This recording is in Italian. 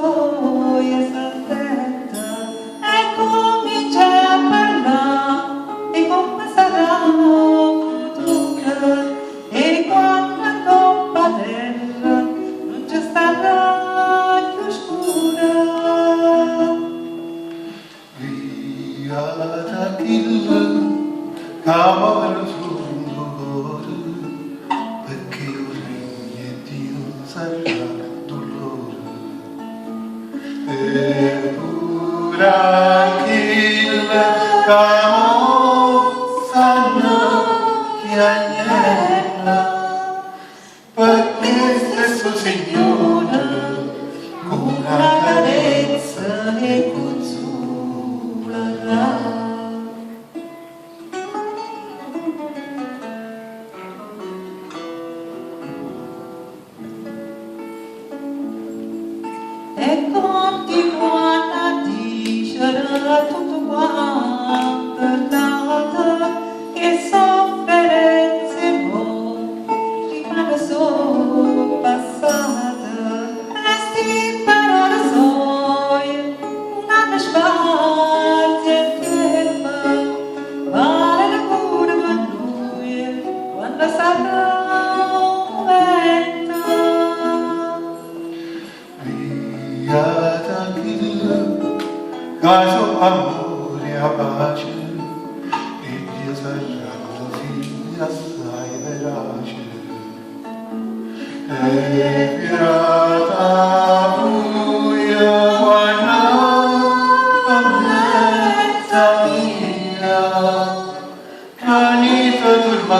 soglia s'aspetta e comincia a parlare di come sarà il futuro e quando non padella non ci starà più scura. Via da kill cavolo sul dolore perché un regno e Dio sarà dolore e pura kill cavolo sanno che agnella perché stesso Signore con una carezza e consolerà. E continuano a dicere tutto quanto è dato, che sofferenze mo rimane solo passata. E sti parole soie, una spazio e ferma, vale la cura per noi quando sarà un vento. Via da kill caso amore a pace e Dio sarà così assai verace e pirata buia quando ammetta mia canita turma